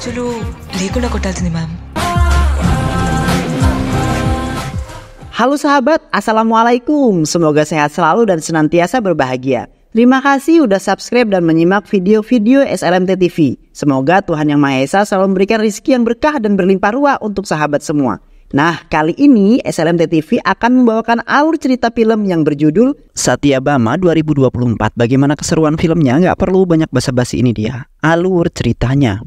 గాజులు లేకుండా కొట్టాల్సింది ma'am. Halo sahabat, Assalamualaikum. Semoga sehat selalu dan senantiasa berbahagia. Terima kasih udah subscribe dan menyimak video-video SLMT TV. Semoga Tuhan Yang Maha Esa selalu memberikan rezeki yang berkah dan berlimpah ruah untuk sahabat semua. Nah, kali ini SLMT TV akan membawakan alur cerita film yang berjudul Satyabama 2024. Bagaimana keseruan filmnya? Nggak perlu banyak basa-basi, ini dia alur ceritanya.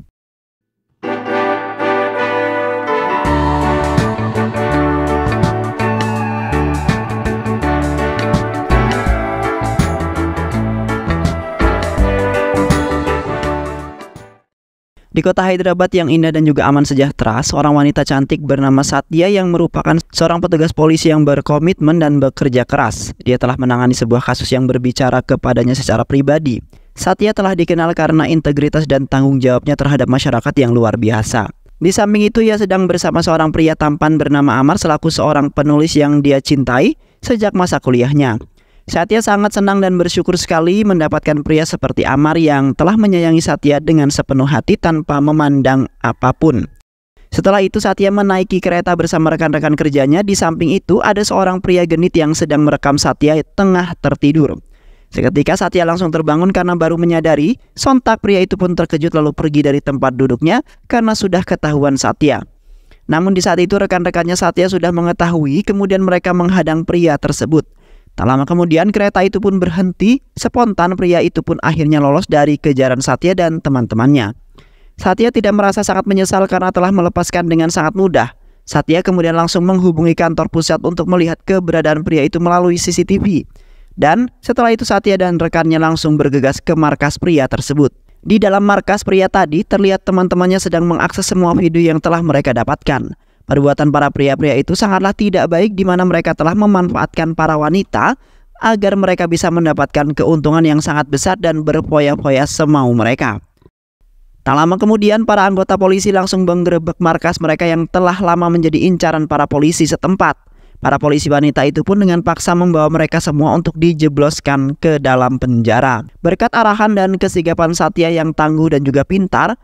Di kota Hyderabad yang indah dan juga aman sejahtera, seorang wanita cantik bernama Satya yang merupakan seorang petugas polisi yang berkomitmen dan bekerja keras. Dia telah menangani sebuah kasus yang berbicara kepadanya secara pribadi. Satya telah dikenal karena integritas dan tanggung jawabnya terhadap masyarakat yang luar biasa. Di samping itu, ia sedang bersama seorang pria tampan bernama Amar selaku seorang penulis yang dia cintai sejak masa kuliahnya. Satya sangat senang dan bersyukur sekali mendapatkan pria seperti Amar yang telah menyayangi Satya dengan sepenuh hati tanpa memandang apapun. Setelah itu Satya menaiki kereta bersama rekan-rekan kerjanya. Di samping itu ada seorang pria genit yang sedang merekam Satya tengah tertidur. Seketika Satya langsung terbangun karena baru menyadari. Sontak pria itu pun terkejut lalu pergi dari tempat duduknya karena sudah ketahuan Satya. Namun di saat itu rekan-rekannya Satya sudah mengetahui, kemudian mereka menghadang pria tersebut. Tak lama kemudian kereta itu pun berhenti. Spontan pria itu pun akhirnya lolos dari kejaran Satya dan teman-temannya. Satya tidak merasa sangat menyesal karena telah melepaskan dengan sangat mudah. Satya kemudian langsung menghubungi kantor pusat untuk melihat keberadaan pria itu melalui CCTV. Dan setelah itu Satya dan rekannya langsung bergegas ke markas pria tersebut. Di dalam markas pria tadi terlihat teman-temannya sedang mengakses semua video yang telah mereka dapatkan. Perbuatan para pria-pria itu sangatlah tidak baik, di mana mereka telah memanfaatkan para wanita agar mereka bisa mendapatkan keuntungan yang sangat besar dan berfoya-foya semau mereka. Tak lama kemudian para anggota polisi langsung menggerebek markas mereka yang telah lama menjadi incaran para polisi setempat. Para polisi wanita itu pun dengan paksa membawa mereka semua untuk dijebloskan ke dalam penjara. Berkat arahan dan kesigapan Satya yang tangguh dan juga pintar,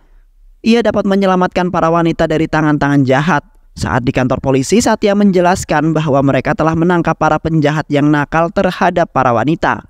ia dapat menyelamatkan para wanita dari tangan-tangan jahat. Saat di kantor polisi, Satya menjelaskan bahwa mereka telah menangkap para penjahat yang nakal terhadap para wanita,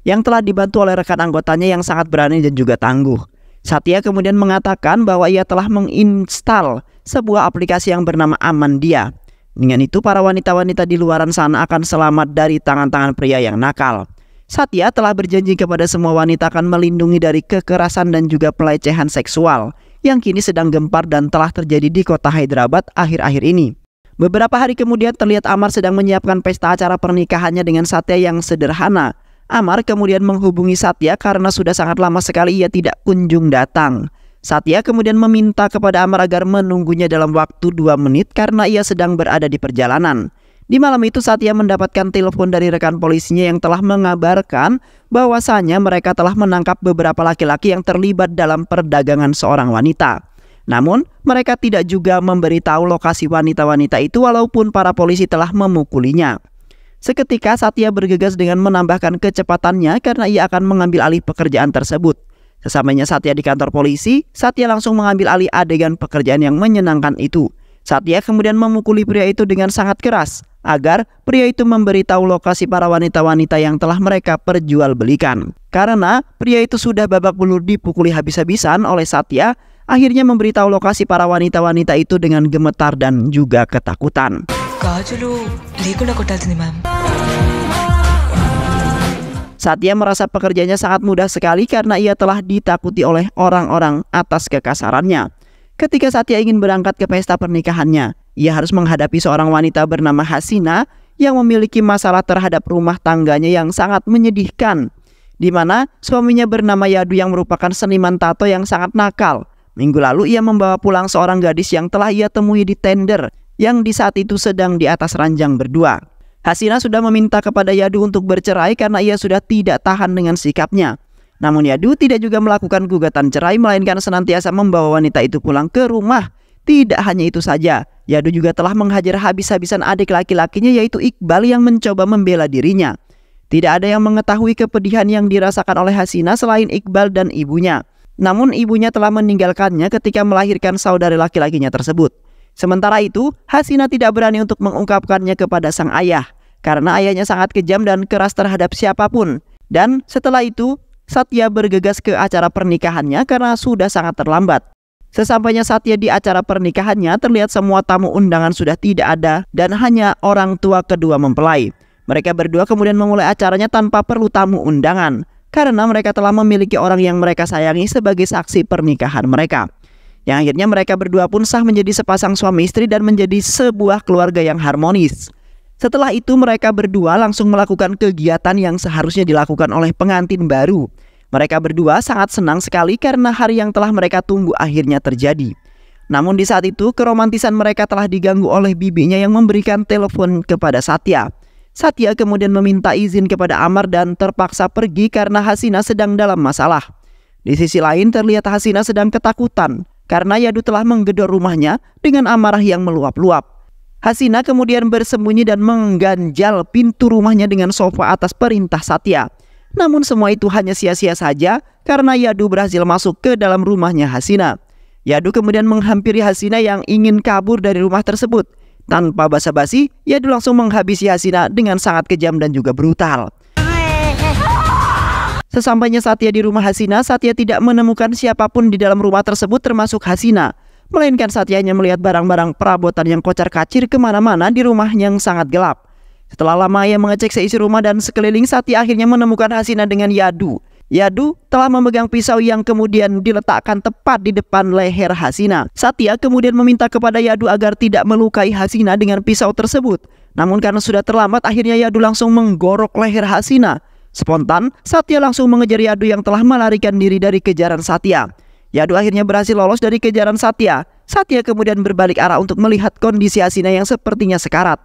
yang telah dibantu oleh rekan anggotanya yang sangat berani dan juga tangguh. Satya kemudian mengatakan bahwa ia telah menginstal sebuah aplikasi yang bernama Amandia. Dengan itu para wanita-wanita di luaran sana akan selamat dari tangan-tangan pria yang nakal. Satya telah berjanji kepada semua wanita akan melindungi dari kekerasan dan juga pelecehan seksual yang kini sedang gempar dan telah terjadi di kota Hyderabad akhir-akhir ini. Beberapa hari kemudian terlihat Amar sedang menyiapkan pesta acara pernikahannya dengan Satya yang sederhana. Amar kemudian menghubungi Satya karena sudah sangat lama sekali ia tidak kunjung datang. Satya kemudian meminta kepada Amar agar menunggunya dalam waktu 2 menit karena ia sedang berada di perjalanan. Di malam itu Satya mendapatkan telepon dari rekan polisinya yang telah mengabarkan bahwasanya mereka telah menangkap beberapa laki-laki yang terlibat dalam perdagangan seorang wanita. Namun mereka tidak juga memberitahu lokasi wanita-wanita itu walaupun para polisi telah memukulinya. Seketika Satya bergegas dengan menambahkan kecepatannya karena ia akan mengambil alih pekerjaan tersebut. Sesampainya Satya di kantor polisi, Satya langsung mengambil alih adegan pekerjaan yang menyenangkan itu. Satya kemudian memukuli pria itu dengan sangat keras agar pria itu memberitahu lokasi para wanita-wanita yang telah mereka perjualbelikan. Karena pria itu sudah babak belur dipukuli habis-habisan oleh Satya, akhirnya memberitahu lokasi para wanita-wanita itu dengan gemetar dan juga ketakutan. గాజులు లేకుండా కొట్టాల్సింది ma'am. Satya merasa pekerjaannya sangat mudah sekali karena ia telah ditakuti oleh orang-orang atas kekasarannya. Ketika Satya ingin berangkat ke pesta pernikahannya, ia harus menghadapi seorang wanita bernama Hasina yang memiliki masalah terhadap rumah tangganya yang sangat menyedihkan, di mana suaminya bernama Yadu yang merupakan seniman tato yang sangat nakal. Minggu lalu ia membawa pulang seorang gadis yang telah ia temui di tender yang di saat itu sedang di atas ranjang berdua. Hasina sudah meminta kepada Yadu untuk bercerai karena ia sudah tidak tahan dengan sikapnya. Namun Yadu tidak juga melakukan gugatan cerai, melainkan senantiasa membawa wanita itu pulang ke rumah. Tidak hanya itu saja, Yadu juga telah menghajar habis-habisan adik laki-lakinya yaitu Iqbal yang mencoba membela dirinya. Tidak ada yang mengetahui kepedihan yang dirasakan oleh Hasina selain Iqbal dan ibunya. Namun ibunya telah meninggalkannya ketika melahirkan saudara laki-lakinya tersebut. Sementara itu, Hasina tidak berani untuk mengungkapkannya kepada sang ayah karena ayahnya sangat kejam dan keras terhadap siapapun. Dan setelah itu, Satya bergegas ke acara pernikahannya karena sudah sangat terlambat. Sesampainya Satya di acara pernikahannya, terlihat semua tamu undangan sudah tidak ada dan hanya orang tua kedua mempelai. Mereka berdua kemudian memulai acaranya tanpa perlu tamu undangan karena mereka telah memiliki orang yang mereka sayangi sebagai saksi pernikahan mereka. Yang akhirnya mereka berdua pun sah menjadi sepasang suami istri dan menjadi sebuah keluarga yang harmonis. Setelah itu mereka berdua langsung melakukan kegiatan yang seharusnya dilakukan oleh pengantin baru. Mereka berdua sangat senang sekali karena hari yang telah mereka tunggu akhirnya terjadi. Namun di saat itu keromantisan mereka telah diganggu oleh bibinya yang memberikan telepon kepada Satya. Satya kemudian meminta izin kepada Amar dan terpaksa pergi karena Hasina sedang dalam masalah. Di sisi lain terlihat Hasina sedang ketakutan karena Yadu telah menggedor rumahnya dengan amarah yang meluap-luap. Hasina kemudian bersembunyi dan mengganjal pintu rumahnya dengan sofa atas perintah Satya. Namun semua itu hanya sia-sia saja karena Yadu berhasil masuk ke dalam rumahnya Hasina. Yadu kemudian menghampiri Hasina yang ingin kabur dari rumah tersebut. Tanpa basa-basi, Yadu langsung menghabisi Hasina dengan sangat kejam dan juga brutal. Sesampainya Satya di rumah Hasina, Satya tidak menemukan siapapun di dalam rumah tersebut termasuk Hasina. Melainkan Satya hanya melihat barang-barang perabotan yang kocar-kacir kemana-mana di rumah yang sangat gelap. Setelah lama ia mengecek seisi rumah dan sekeliling, Satya akhirnya menemukan Hasina dengan Yadu. Yadu telah memegang pisau yang kemudian diletakkan tepat di depan leher Hasina. Satya kemudian meminta kepada Yadu agar tidak melukai Hasina dengan pisau tersebut. Namun karena sudah terlambat, akhirnya Yadu langsung menggorok leher Hasina. Spontan, Satya langsung mengejar Yadu yang telah melarikan diri dari kejaran Satya. Yadu akhirnya berhasil lolos dari kejaran Satya. Satya kemudian berbalik arah untuk melihat kondisi Hasina yang sepertinya sekarat.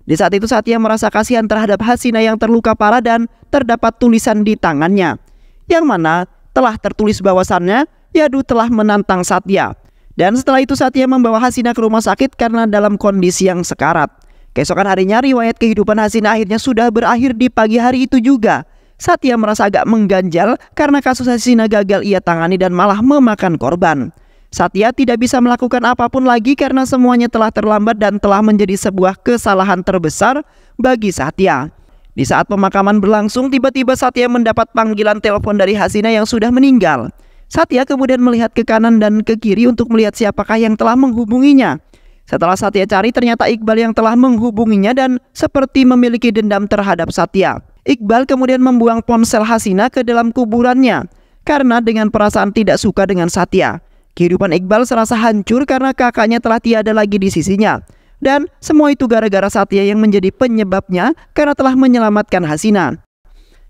Di saat itu Satya merasa kasihan terhadap Hasina yang terluka parah dan terdapat tulisan di tangannya, yang mana telah tertulis bahwasannya Yadu telah menantang Satya. Dan setelah itu Satya membawa Hasina ke rumah sakit karena dalam kondisi yang sekarat. Keesokan harinya riwayat kehidupan Hasina akhirnya sudah berakhir di pagi hari itu juga. Satya merasa agak mengganjal karena kasus Hasina gagal ia tangani dan malah memakan korban. Satya tidak bisa melakukan apapun lagi karena semuanya telah terlambat dan telah menjadi sebuah kesalahan terbesar bagi Satya. Di saat pemakaman berlangsung, tiba-tiba Satya mendapat panggilan telepon dari Hasina yang sudah meninggal. Satya kemudian melihat ke kanan dan ke kiri untuk melihat siapakah yang telah menghubunginya. Setelah Satya cari, ternyata Iqbal yang telah menghubunginya dan seperti memiliki dendam terhadap Satya. Iqbal kemudian membuang ponsel Hasina ke dalam kuburannya karena dengan perasaan tidak suka dengan Satya. Kehidupan Iqbal serasa hancur karena kakaknya telah tiada lagi di sisinya. Dan semua itu gara-gara Satya yang menjadi penyebabnya karena telah menyelamatkan Hasina.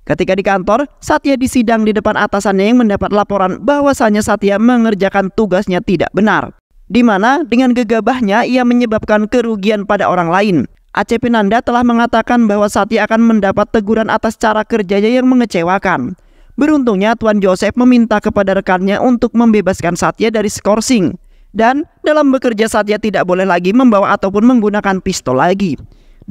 Ketika di kantor, Satya disidang di depan atasannya yang mendapat laporan bahwasannya Satya mengerjakan tugasnya tidak benar, di mana dengan gegabahnya ia menyebabkan kerugian pada orang lain. ACP Nanda telah mengatakan bahwa Satya akan mendapat teguran atas cara kerjanya yang mengecewakan. Beruntungnya Tuan Joseph meminta kepada rekannya untuk membebaskan Satya dari skorsing. Dan dalam bekerja Satya tidak boleh lagi membawa ataupun menggunakan pistol lagi.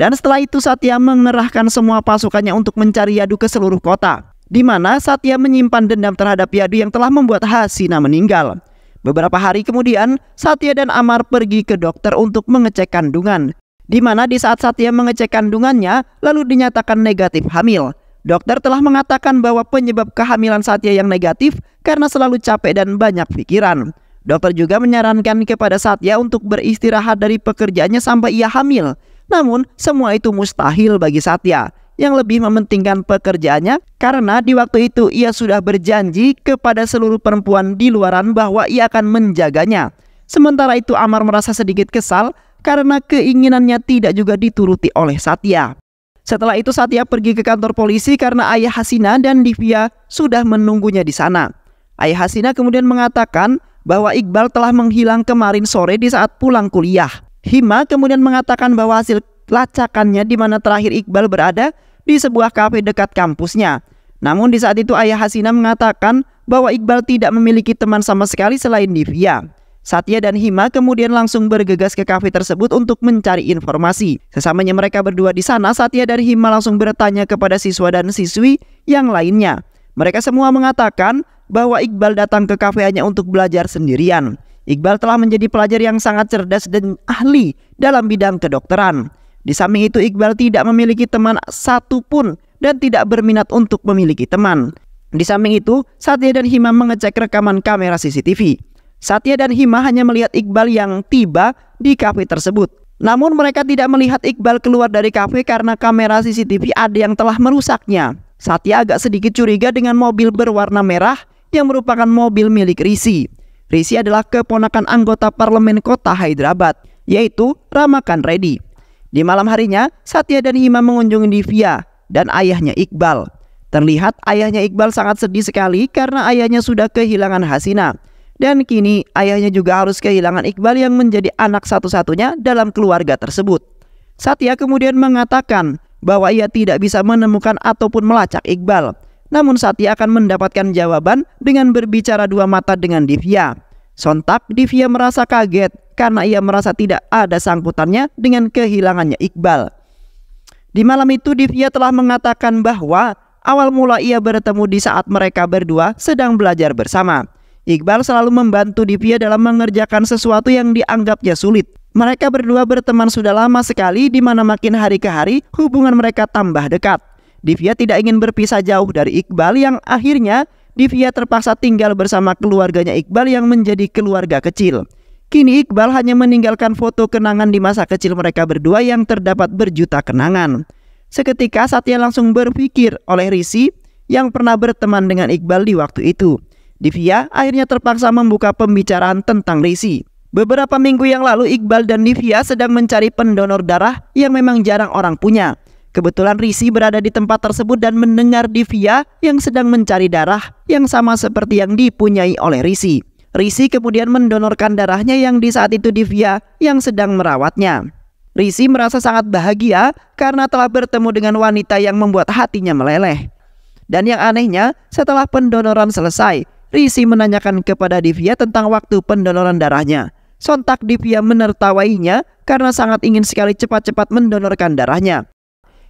Dan setelah itu Satya mengerahkan semua pasukannya untuk mencari Yadu ke seluruh kota, di mana Satya menyimpan dendam terhadap Yadu yang telah membuat Hasina meninggal. Beberapa hari kemudian Satya dan Amar pergi ke dokter untuk mengecek kandungan, di mana di saat Satya mengecek kandungannya lalu dinyatakan negatif hamil. Dokter telah mengatakan bahwa penyebab kehamilan Satya yang negatif karena selalu capek dan banyak pikiran. Dokter juga menyarankan kepada Satya untuk beristirahat dari pekerjaannya sampai ia hamil. Namun semua itu mustahil bagi Satya yang lebih mementingkan pekerjaannya karena di waktu itu ia sudah berjanji kepada seluruh perempuan di luaran bahwa ia akan menjaganya. Sementara itu Amar merasa sedikit kesal karena keinginannya tidak juga dituruti oleh Satya. Setelah itu Satya pergi ke kantor polisi karena ayah Hasina dan Divya sudah menunggunya di sana. Ayah Hasina kemudian mengatakan bahwa Iqbal telah menghilang kemarin sore di saat pulang kuliah. Hima kemudian mengatakan bahwa hasil lacakannya di mana terakhir Iqbal berada di sebuah kafe dekat kampusnya. Namun di saat itu ayah Hasina mengatakan bahwa Iqbal tidak memiliki teman sama sekali selain Divya. Satya dan Hima kemudian langsung bergegas ke kafe tersebut untuk mencari informasi. Sesamanya mereka berdua di sana, Satya dan Hima langsung bertanya kepada siswa dan siswi yang lainnya. Mereka semua mengatakan bahwa Iqbal datang ke kafe hanya untuk belajar sendirian. Iqbal telah menjadi pelajar yang sangat cerdas dan ahli dalam bidang kedokteran. Di samping itu, Iqbal tidak memiliki teman satupun dan tidak berminat untuk memiliki teman. Di samping itu, Satya dan Hima mengecek rekaman kamera CCTV. Satya dan Hima hanya melihat Iqbal yang tiba di kafe tersebut. Namun mereka tidak melihat Iqbal keluar dari kafe karena kamera CCTV ada yang telah merusaknya. Satya agak sedikit curiga dengan mobil berwarna merah yang merupakan mobil milik Rishi. Rishi adalah keponakan anggota parlemen kota Hyderabad, yaitu Ramakan Reddy. Di malam harinya, Satya dan Hima mengunjungi Divya dan ayahnya Iqbal. Terlihat ayahnya Iqbal sangat sedih sekali karena ayahnya sudah kehilangan Hasina. Dan kini ayahnya juga harus kehilangan Iqbal yang menjadi anak satu-satunya dalam keluarga tersebut. Satya kemudian mengatakan bahwa ia tidak bisa menemukan ataupun melacak Iqbal. Namun Satya akan mendapatkan jawaban dengan berbicara dua mata dengan Divya. Sontak Divya merasa kaget karena ia merasa tidak ada sangkutannya dengan kehilangannya Iqbal. Di malam itu Divya telah mengatakan bahwa awal mula ia bertemu di saat mereka berdua sedang belajar bersama. Iqbal selalu membantu Divya dalam mengerjakan sesuatu yang dianggapnya sulit. Mereka berdua berteman sudah lama sekali, di mana makin hari ke hari hubungan mereka tambah dekat. Divya tidak ingin berpisah jauh dari Iqbal yang akhirnya Divya terpaksa tinggal bersama keluarganya Iqbal yang menjadi keluarga kecil. Kini Iqbal hanya meninggalkan foto kenangan di masa kecil mereka berdua yang terdapat berjuta kenangan. Seketika Satya langsung berpikir oleh Rishi yang pernah berteman dengan Iqbal di waktu itu. Divya akhirnya terpaksa membuka pembicaraan tentang Rishi. Beberapa minggu yang lalu Iqbal dan Divya sedang mencari pendonor darah yang memang jarang orang punya. Kebetulan Rishi berada di tempat tersebut dan mendengar Divya yang sedang mencari darah yang sama seperti yang dipunyai oleh Rishi. Rishi kemudian mendonorkan darahnya yang di saat itu Divya yang sedang merawatnya. Rishi merasa sangat bahagia karena telah bertemu dengan wanita yang membuat hatinya meleleh. Dan yang anehnya, setelah pendonoran selesai, Rishi menanyakan kepada Divya tentang waktu pendonoran darahnya. Sontak Divya menertawainya karena sangat ingin sekali cepat-cepat mendonorkan darahnya.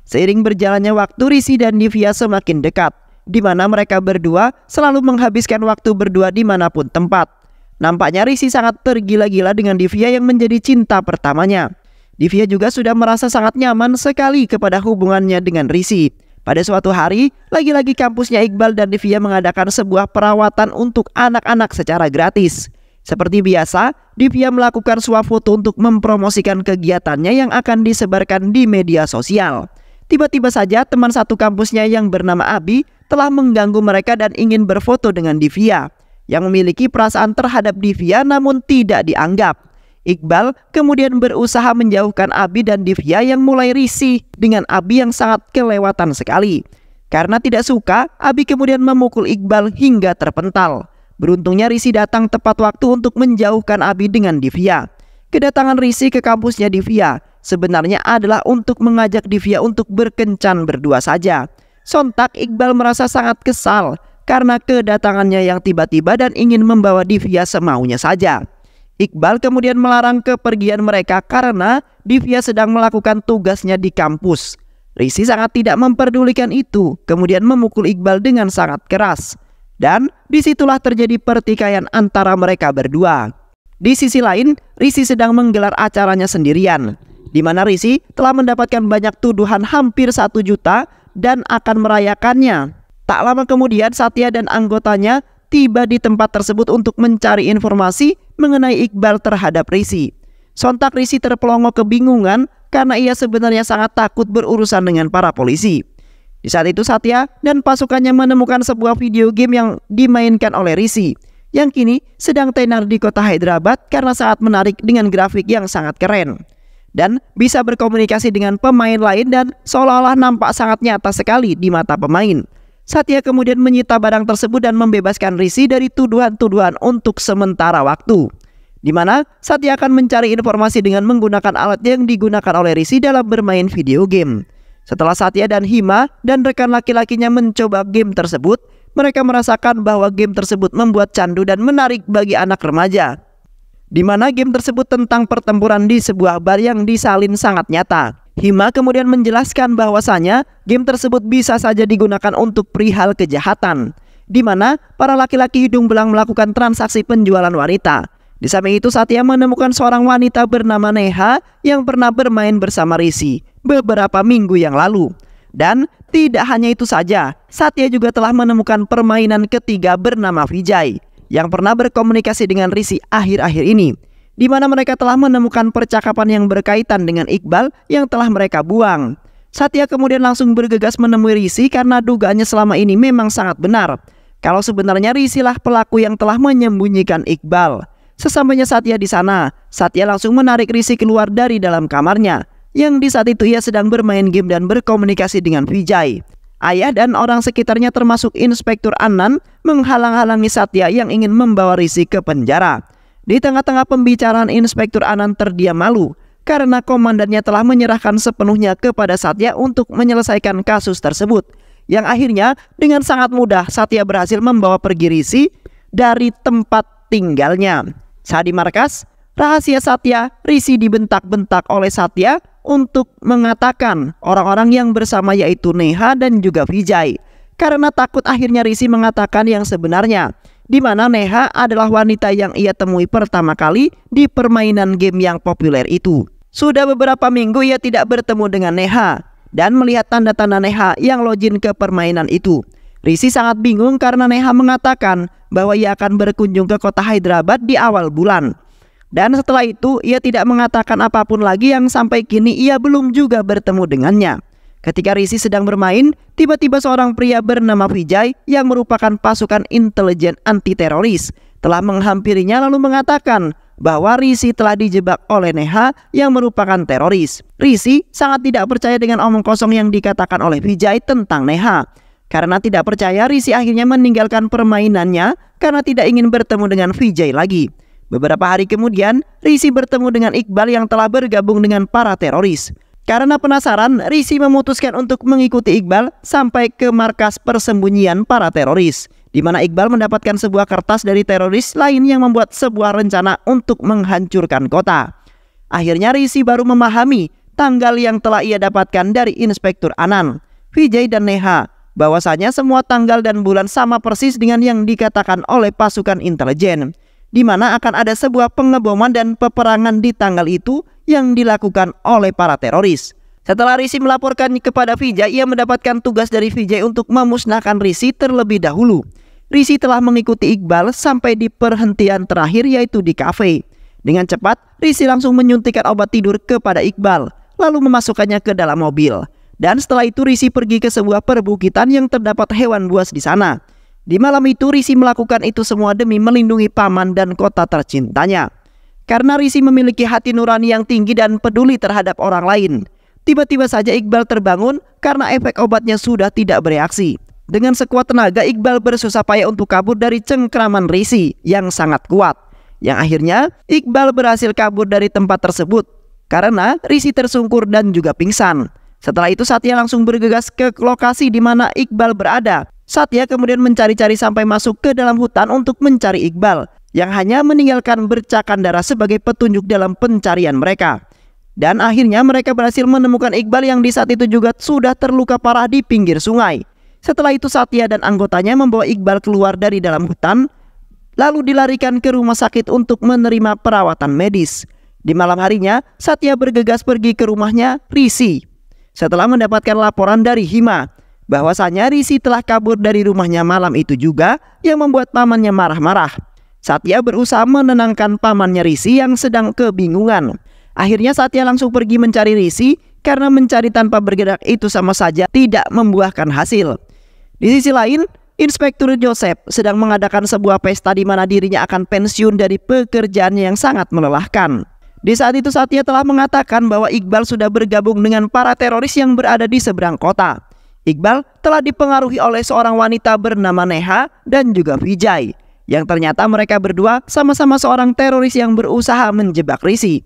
Seiring berjalannya waktu, Rishi dan Divya semakin dekat, di mana mereka berdua selalu menghabiskan waktu berdua dimanapun tempat. Nampaknya Rishi sangat tergila-gila dengan Divya yang menjadi cinta pertamanya. Divya juga sudah merasa sangat nyaman sekali kepada hubungannya dengan Rishi. Pada suatu hari, lagi-lagi kampusnya Iqbal dan Divya mengadakan sebuah perawatan untuk anak-anak secara gratis. Seperti biasa, Divya melakukan swafoto untuk mempromosikan kegiatannya yang akan disebarkan di media sosial. Tiba-tiba saja teman satu kampusnya yang bernama Abi telah mengganggu mereka dan ingin berfoto dengan Divya, yang memiliki perasaan terhadap Divya namun tidak dianggap. Iqbal kemudian berusaha menjauhkan Abi dan Divya yang mulai risih dengan Abi yang sangat kelewatan sekali. Karena tidak suka, Abi kemudian memukul Iqbal hingga terpental. Beruntungnya Rishi datang tepat waktu untuk menjauhkan Abi dengan Divya. Kedatangan Rishi ke kampusnya Divya sebenarnya adalah untuk mengajak Divya untuk berkencan berdua saja. Sontak Iqbal merasa sangat kesal karena kedatangannya yang tiba-tiba dan ingin membawa Divya semaunya saja. Iqbal kemudian melarang kepergian mereka karena Divya sedang melakukan tugasnya di kampus. Rishi sangat tidak memperdulikan itu, kemudian memukul Iqbal dengan sangat keras. Dan disitulah terjadi pertikaian antara mereka berdua. Di sisi lain, Rishi sedang menggelar acaranya sendirian, di mana Rishi telah mendapatkan banyak tuduhan hampir 1 juta dan akan merayakannya. Tak lama kemudian Satya dan anggotanya tiba di tempat tersebut untuk mencari informasi mengenai Iqbal terhadap Rishi. Sontak Rishi terpelongo kebingungan karena ia sebenarnya sangat takut berurusan dengan para polisi. Di saat itu Satya dan pasukannya menemukan sebuah video game yang dimainkan oleh Rishi, yang kini sedang tenar di kota Hyderabad karena sangat menarik dengan grafik yang sangat keren. Dan bisa berkomunikasi dengan pemain lain dan seolah-olah nampak sangat nyata sekali di mata pemain. Satya kemudian menyita barang tersebut dan membebaskan Rishi dari tuduhan-tuduhan untuk sementara waktu. Di mana Satya akan mencari informasi dengan menggunakan alat yang digunakan oleh Rishi dalam bermain video game. Setelah Satya dan Hima dan rekan laki-lakinya mencoba game tersebut, mereka merasakan bahwa game tersebut membuat candu dan menarik bagi anak remaja. Di mana game tersebut tentang pertempuran di sebuah bar yang disalin sangat nyata. Hima kemudian menjelaskan bahwasanya game tersebut bisa saja digunakan untuk perihal kejahatan. di mana para laki-laki hidung belang melakukan transaksi penjualan wanita. Di samping itu, Satya menemukan seorang wanita bernama Neha yang pernah bermain bersama Rishi beberapa minggu yang lalu. Dan tidak hanya itu saja, Satya juga telah menemukan permainan ketiga bernama Vijay yang pernah berkomunikasi dengan Rishi akhir-akhir ini, di mana mereka telah menemukan percakapan yang berkaitan dengan Iqbal yang telah mereka buang. Satya kemudian langsung bergegas menemui Rishi karena dugaannya selama ini memang sangat benar, kalau sebenarnya Rishi lah pelaku yang telah menyembunyikan Iqbal. Sesampainya Satya di sana, Satya langsung menarik Rishi keluar dari dalam kamarnya, yang di saat itu ia sedang bermain game dan berkomunikasi dengan Vijay. Ayah dan orang sekitarnya termasuk Inspektur Anand menghalang-halangi Satya yang ingin membawa Rishi ke penjara. Di tengah-tengah pembicaraan, Inspektur Anand terdiam malu karena komandannya telah menyerahkan sepenuhnya kepada Satya untuk menyelesaikan kasus tersebut. Yang akhirnya dengan sangat mudah Satya berhasil membawa pergi Rishi dari tempat tinggalnya. Saat di markas rahasia Satya, Rishi dibentak-bentak oleh Satya untuk mengatakan orang-orang yang bersama yaitu Neha dan juga Vijay, karena takut akhirnya Rishi mengatakan yang sebenarnya, di mana Neha adalah wanita yang ia temui pertama kali di permainan game yang populer itu. Sudah beberapa minggu ia tidak bertemu dengan Neha dan melihat tanda-tanda Neha yang login ke permainan itu. Rishi sangat bingung karena Neha mengatakan bahwa ia akan berkunjung ke kota Hyderabad di awal bulan. Dan setelah itu ia tidak mengatakan apapun lagi yang sampai kini ia belum juga bertemu dengannya. Ketika Rishi sedang bermain, tiba-tiba seorang pria bernama Vijay yang merupakan pasukan intelijen anti-teroris telah menghampirinya lalu mengatakan bahwa Rishi telah dijebak oleh Neha yang merupakan teroris. Rishi sangat tidak percaya dengan omong kosong yang dikatakan oleh Vijay tentang Neha. Karena tidak percaya, Rishi akhirnya meninggalkan permainannya karena tidak ingin bertemu dengan Vijay lagi. Beberapa hari kemudian, Rishi bertemu dengan Iqbal yang telah bergabung dengan para teroris. Karena penasaran, Rishi memutuskan untuk mengikuti Iqbal sampai ke markas persembunyian para teroris, di mana Iqbal mendapatkan sebuah kertas dari teroris lain yang membuat sebuah rencana untuk menghancurkan kota. Akhirnya Rishi baru memahami tanggal yang telah ia dapatkan dari Inspektur Anand, Vijay dan Neha, bahwasanya semua tanggal dan bulan sama persis dengan yang dikatakan oleh pasukan intelijen, di mana akan ada sebuah pengeboman dan peperangan di tanggal itu yang dilakukan oleh para teroris. Setelah Rishi melaporkan kepada Vijay, ia mendapatkan tugas dari Vijay untuk memusnahkan Rishi terlebih dahulu. Rishi telah mengikuti Iqbal sampai di perhentian terakhir yaitu di kafe. Dengan cepat, Rishi langsung menyuntikkan obat tidur kepada Iqbal, lalu memasukkannya ke dalam mobil. Dan setelah itu Rishi pergi ke sebuah perbukitan yang terdapat hewan buas di sana. Di malam itu Rishi melakukan itu semua demi melindungi paman dan kota tercintanya. Karena Rishi memiliki hati nurani yang tinggi dan peduli terhadap orang lain. Tiba-tiba saja Iqbal terbangun karena efek obatnya sudah tidak bereaksi. Dengan sekuat tenaga Iqbal bersusah payah untuk kabur dari cengkraman Rishi yang sangat kuat. Yang akhirnya Iqbal berhasil kabur dari tempat tersebut karena Rishi tersungkur dan juga pingsan. Setelah itu Satya langsung bergegas ke lokasi di mana Iqbal berada. Satya kemudian mencari-cari sampai masuk ke dalam hutan untuk mencari Iqbal yang hanya meninggalkan bercak darah sebagai petunjuk dalam pencarian mereka. Dan akhirnya mereka berhasil menemukan Iqbal yang di saat itu juga sudah terluka parah di pinggir sungai. Setelah itu Satya dan anggotanya membawa Iqbal keluar dari dalam hutan, lalu dilarikan ke rumah sakit untuk menerima perawatan medis. Di malam harinya Satya bergegas pergi ke rumahnya Rishi setelah mendapatkan laporan dari Hima bahwasanya Rishi telah kabur dari rumahnya malam itu juga, yang membuat pamannya marah-marah. Satya berusaha menenangkan pamannya Rishi yang sedang kebingungan. Akhirnya Satya langsung pergi mencari Rishi karena mencari tanpa bergerak itu sama saja tidak membuahkan hasil. Di sisi lain, Inspektur Joseph sedang mengadakan sebuah pesta di mana dirinya akan pensiun dari pekerjaannya yang sangat melelahkan. Di saat itu Satya telah mengatakan bahwa Iqbal sudah bergabung dengan para teroris yang berada di seberang kota. Iqbal telah dipengaruhi oleh seorang wanita bernama Neha dan juga Vijay, yang ternyata mereka berdua sama-sama seorang teroris yang berusaha menjebak Rishi.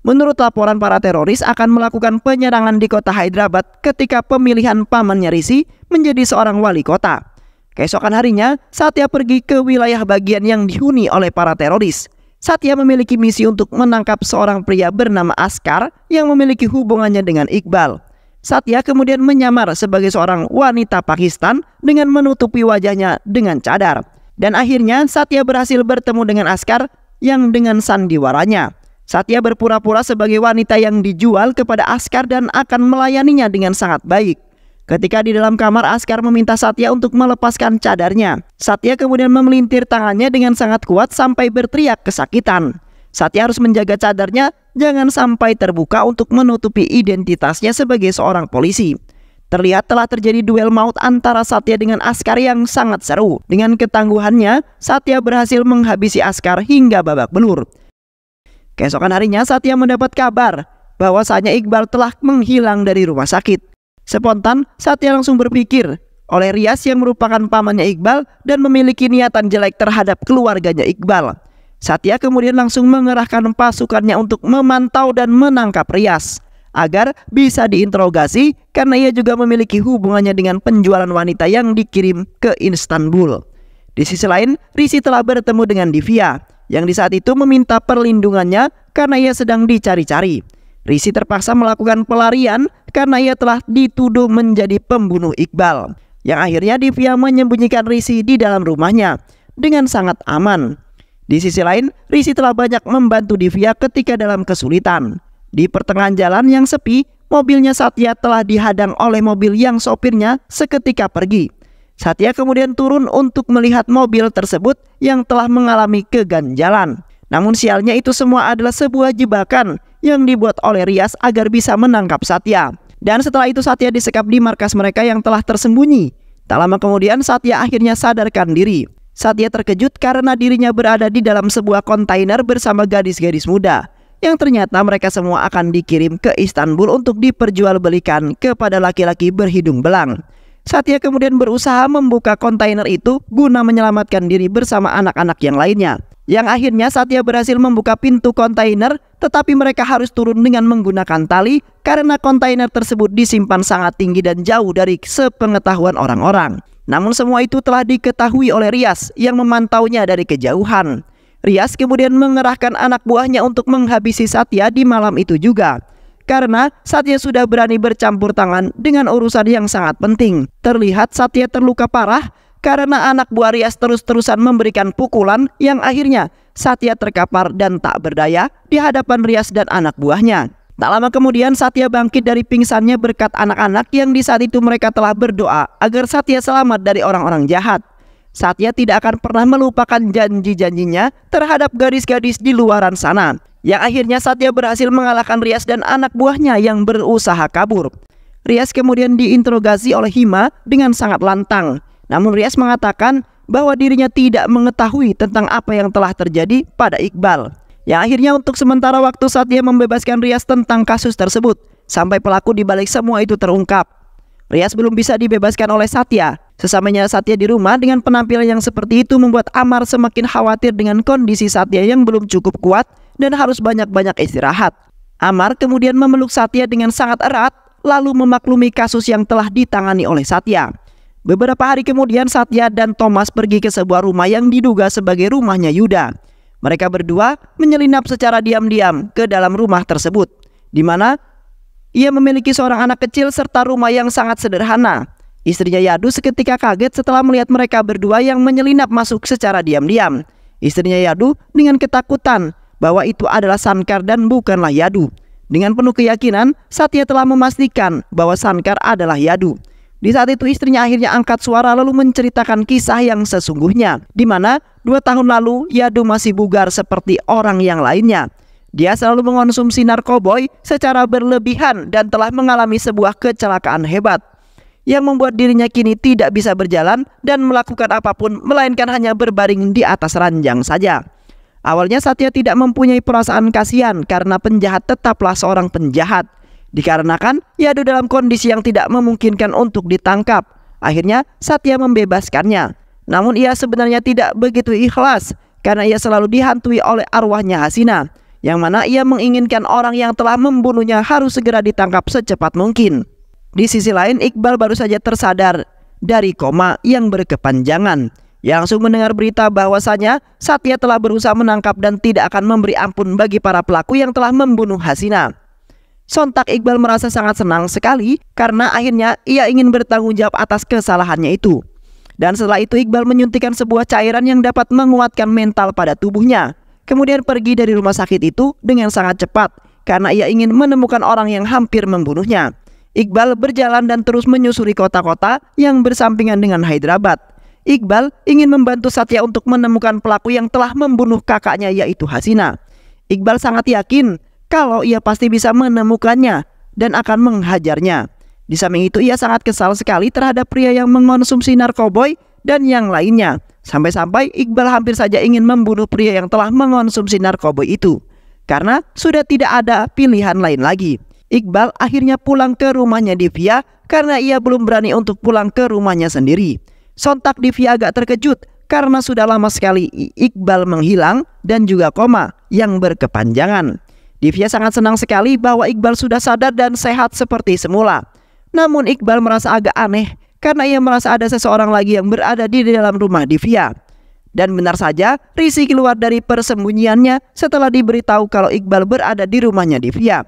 Menurut laporan, para teroris akan melakukan penyerangan di kota Hyderabad ketika pemilihan pamannya Rishi menjadi seorang wali kota. Keesokan harinya, Satya pergi ke wilayah bagian yang dihuni oleh para teroris. Satya memiliki misi untuk menangkap seorang pria bernama Askar yang memiliki hubungannya dengan Iqbal. Satya kemudian menyamar sebagai seorang wanita Pakistan dengan menutupi wajahnya dengan cadar. Dan akhirnya Satya berhasil bertemu dengan Askar yang dengan sandiwaranya. Satya berpura-pura sebagai wanita yang dijual kepada Askar dan akan melayaninya dengan sangat baik. Ketika di dalam kamar, Askar meminta Satya untuk melepaskan cadarnya. Satya kemudian memelintir tangannya dengan sangat kuat sampai berteriak kesakitan. Satya harus menjaga cadarnya jangan sampai terbuka untuk menutupi identitasnya sebagai seorang polisi. Terlihat telah terjadi duel maut antara Satya dengan Askar yang sangat seru. Dengan ketangguhannya, Satya berhasil menghabisi Askar hingga babak belur. Keesokan harinya, Satya mendapat kabar bahwasanya Iqbal telah menghilang dari rumah sakit. Spontan, Satya langsung berpikir oleh Rias yang merupakan pamannya Iqbal dan memiliki niatan jelek terhadap keluarganya Iqbal. Satya kemudian langsung mengerahkan pasukannya untuk memantau dan menangkap Rias agar bisa diinterogasi karena ia juga memiliki hubungannya dengan penjualan wanita yang dikirim ke Istanbul. Di sisi lain, Rishi telah bertemu dengan Divya yang di saat itu meminta perlindungannya karena ia sedang dicari-cari. Rishi terpaksa melakukan pelarian karena ia telah dituduh menjadi pembunuh Iqbal. Yang akhirnya Divya menyembunyikan Rishi di dalam rumahnya dengan sangat aman. Di sisi lain, Rishi telah banyak membantu Divya ketika dalam kesulitan. Di pertengahan jalan yang sepi, mobilnya Satya telah dihadang oleh mobil yang sopirnya seketika pergi. Satya kemudian turun untuk melihat mobil tersebut yang telah mengalami keganjalan. Namun sialnya itu semua adalah sebuah jebakan yang dibuat oleh Rias agar bisa menangkap Satya. Dan setelah itu Satya disekap di markas mereka yang telah tersembunyi. Tak lama kemudian Satya akhirnya sadarkan diri. Satya terkejut karena dirinya berada di dalam sebuah kontainer bersama gadis-gadis muda yang ternyata mereka semua akan dikirim ke Istanbul untuk diperjualbelikan kepada laki-laki berhidung belang. Satya kemudian berusaha membuka kontainer itu guna menyelamatkan diri bersama anak-anak yang lainnya. Yang akhirnya Satya berhasil membuka pintu kontainer, tetapi mereka harus turun dengan menggunakan tali karena kontainer tersebut disimpan sangat tinggi dan jauh dari sepengetahuan orang-orang. Namun semua itu telah diketahui oleh Rias yang memantaunya dari kejauhan. Rias kemudian mengerahkan anak buahnya untuk menghabisi Satya di malam itu juga. Karena Satya sudah berani bercampur tangan dengan urusan yang sangat penting. Terlihat Satya terluka parah karena anak buah Rias terus-terusan memberikan pukulan yang akhirnya Satya terkapar dan tak berdaya di hadapan Rias dan anak buahnya. Tak lama kemudian Satya bangkit dari pingsannya berkat anak-anak yang di saat itu mereka telah berdoa agar Satya selamat dari orang-orang jahat. Satya tidak akan pernah melupakan janji-janjinya terhadap gadis-gadis di luaran sana. Yang akhirnya Satya berhasil mengalahkan Rias dan anak buahnya yang berusaha kabur. Rias kemudian diinterogasi oleh Hima dengan sangat lantang. Namun Rias mengatakan bahwa dirinya tidak mengetahui tentang apa yang telah terjadi pada Iqbal. Yang akhirnya untuk sementara waktu Satya membebaskan Rias tentang kasus tersebut sampai pelaku di balik semua itu terungkap. Rias belum bisa dibebaskan oleh Satya. Sesamanya Satya di rumah dengan penampilan yang seperti itu membuat Amar semakin khawatir dengan kondisi Satya yang belum cukup kuat dan harus banyak-banyak istirahat. Amar kemudian memeluk Satya dengan sangat erat lalu memaklumi kasus yang telah ditangani oleh Satya. Beberapa hari kemudian Satya dan Thomas pergi ke sebuah rumah yang diduga sebagai rumahnya Yuda. Mereka berdua menyelinap secara diam-diam ke dalam rumah tersebut, di mana ia memiliki seorang anak kecil serta rumah yang sangat sederhana. Istrinya Yadu seketika kaget setelah melihat mereka berdua yang menyelinap masuk secara diam-diam. Istrinya Yadu dengan ketakutan bahwa itu adalah Sankar dan bukanlah Yadu. Dengan penuh keyakinan, Satya telah memastikan bahwa Sankar adalah Yadu. Di saat itu istrinya akhirnya angkat suara lalu menceritakan kisah yang sesungguhnya, di mana 2 tahun lalu Yadu masih bugar seperti orang yang lainnya. Dia selalu mengonsumsi narkoboy secara berlebihan dan telah mengalami sebuah kecelakaan hebat yang membuat dirinya kini tidak bisa berjalan dan melakukan apapun melainkan hanya berbaring di atas ranjang saja. Awalnya Satya tidak mempunyai perasaan kasihan karena penjahat tetaplah seorang penjahat. Dikarenakan Yadu dalam kondisi yang tidak memungkinkan untuk ditangkap. Akhirnya Satya membebaskannya. Namun ia sebenarnya tidak begitu ikhlas karena ia selalu dihantui oleh arwahnya Hasina, yang mana ia menginginkan orang yang telah membunuhnya harus segera ditangkap secepat mungkin. Di sisi lain, Iqbal baru saja tersadar dari koma yang berkepanjangan. Ia langsung mendengar berita bahwasanya Satya telah berusaha menangkap dan tidak akan memberi ampun bagi para pelaku yang telah membunuh Hasina. Sontak Iqbal merasa sangat senang sekali karena akhirnya ia ingin bertanggung jawab atas kesalahannya itu. Dan setelah itu Iqbal menyuntikkan sebuah cairan yang dapat menguatkan mental pada tubuhnya. Kemudian pergi dari rumah sakit itu dengan sangat cepat karena ia ingin menemukan orang yang hampir membunuhnya. Iqbal berjalan dan terus menyusuri kota-kota yang bersampingan dengan Hyderabad. Iqbal ingin membantu Satya untuk menemukan pelaku yang telah membunuh kakaknya, yaitu Hasina. Iqbal sangat yakin kalau ia pasti bisa menemukannya dan akan menghajarnya. Di samping itu ia sangat kesal sekali terhadap pria yang mengonsumsi narkoboy dan yang lainnya. Sampai-sampai Iqbal hampir saja ingin membunuh pria yang telah mengonsumsi narkoboy itu. Karena sudah tidak ada pilihan lain lagi. Iqbal akhirnya pulang ke rumahnya Divya karena ia belum berani untuk pulang ke rumahnya sendiri. Sontak Divya agak terkejut karena sudah lama sekali Iqbal menghilang dan juga koma yang berkepanjangan. Divya sangat senang sekali bahwa Iqbal sudah sadar dan sehat seperti semula. Namun Iqbal merasa agak aneh karena ia merasa ada seseorang lagi yang berada di dalam rumah Divya. Dan benar saja, Rizky keluar dari persembunyiannya setelah diberitahu kalau Iqbal berada di rumahnya Divya.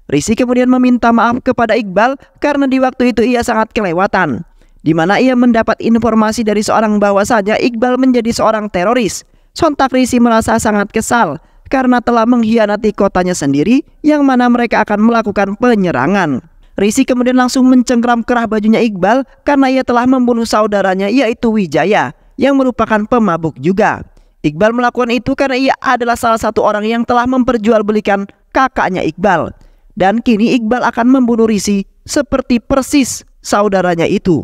Rizky kemudian meminta maaf kepada Iqbal karena di waktu itu ia sangat kelewatan, di mana ia mendapat informasi dari seorang bahwasanya Iqbal menjadi seorang teroris. Sontak Rizky merasa sangat kesal karena telah mengkhianati kotanya sendiri yang mana mereka akan melakukan penyerangan. Rizky kemudian langsung mencengkram kerah bajunya Iqbal karena ia telah membunuh saudaranya, yaitu Wijaya, yang merupakan pemabuk juga. Iqbal melakukan itu karena ia adalah salah satu orang yang telah memperjualbelikan kakaknya Iqbal. Dan kini Iqbal akan membunuh Rizky seperti persis saudaranya itu.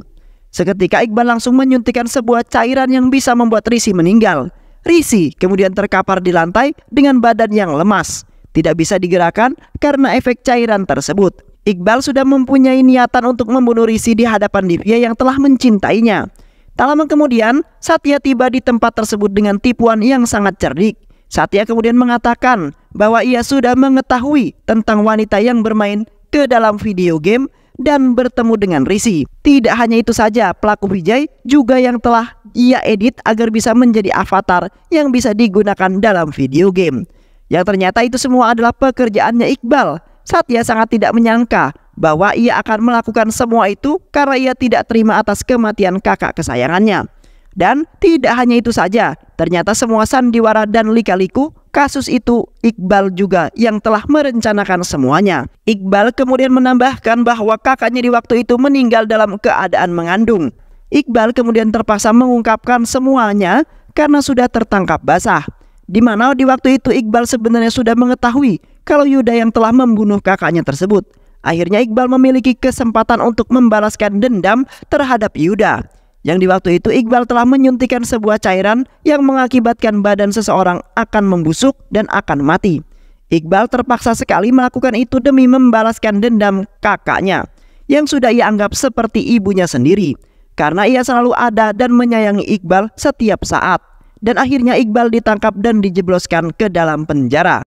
Seketika Iqbal langsung menyuntikkan sebuah cairan yang bisa membuat Rizky meninggal. Rizky kemudian terkapar di lantai dengan badan yang lemas, tidak bisa digerakkan karena efek cairan tersebut. Iqbal sudah mempunyai niatan untuk membunuh Rizky di hadapan Divya yang telah mencintainya. Tak lama kemudian Satya tiba di tempat tersebut dengan tipuan yang sangat cerdik. Satya kemudian mengatakan bahwa ia sudah mengetahui tentang wanita yang bermain ke dalam video game dan bertemu dengan Rizky. Tidak hanya itu saja, pelaku Vijay juga yang telah ia edit agar bisa menjadi avatar yang bisa digunakan dalam video game. Yang ternyata itu semua adalah pekerjaannya Iqbal. Satya sangat tidak menyangka bahwa ia akan melakukan semua itu karena ia tidak terima atas kematian kakak kesayangannya. Dan tidak hanya itu saja, ternyata semua sandiwara dan lika-liku kasus itu Iqbal juga yang telah merencanakan semuanya. Iqbal kemudian menambahkan bahwa kakaknya di waktu itu meninggal dalam keadaan mengandung. Iqbal kemudian terpaksa mengungkapkan semuanya karena sudah tertangkap basah. Di mana di waktu itu Iqbal sebenarnya sudah mengetahui kalau Yuda yang telah membunuh kakaknya tersebut. Akhirnya Iqbal memiliki kesempatan untuk membalaskan dendam terhadap Yuda. Yang di waktu itu Iqbal telah menyuntikkan sebuah cairan yang mengakibatkan badan seseorang akan membusuk dan akan mati. Iqbal terpaksa sekali melakukan itu demi membalaskan dendam kakaknya yang sudah ia anggap seperti ibunya sendiri, karena ia selalu ada dan menyayangi Iqbal setiap saat. Dan akhirnya Iqbal ditangkap dan dijebloskan ke dalam penjara.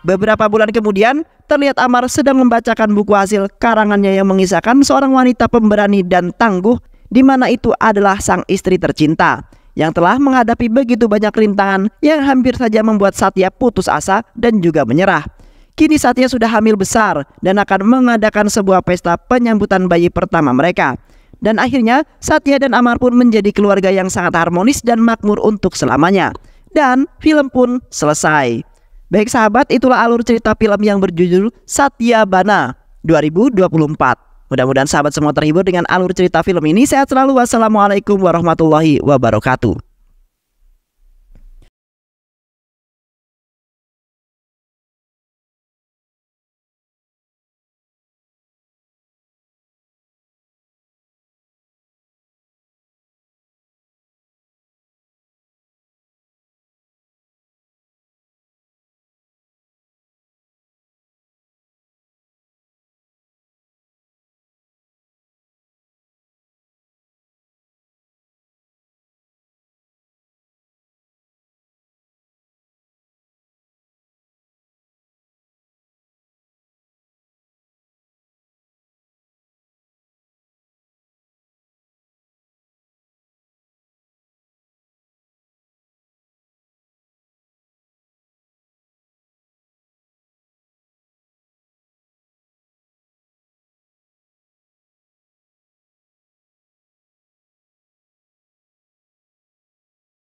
Beberapa bulan kemudian, terlihat Amar sedang membacakan buku hasil karangannya yang mengisahkan seorang wanita pemberani dan tangguh, di mana itu adalah sang istri tercinta yang telah menghadapi begitu banyak rintangan yang hampir saja membuat Satya putus asa dan juga menyerah. Kini Satya sudah hamil besar dan akan mengadakan sebuah pesta penyambutan bayi pertama mereka. Dan akhirnya Satya dan Amar pun menjadi keluarga yang sangat harmonis dan makmur untuk selamanya. Dan film pun selesai. Baik sahabat, itulah alur cerita film yang berjudul Satyabana 2024. Mudah-mudahan sahabat semua terhibur dengan alur cerita film ini. Sehat selalu. Wassalamualaikum warahmatullahi wabarakatuh.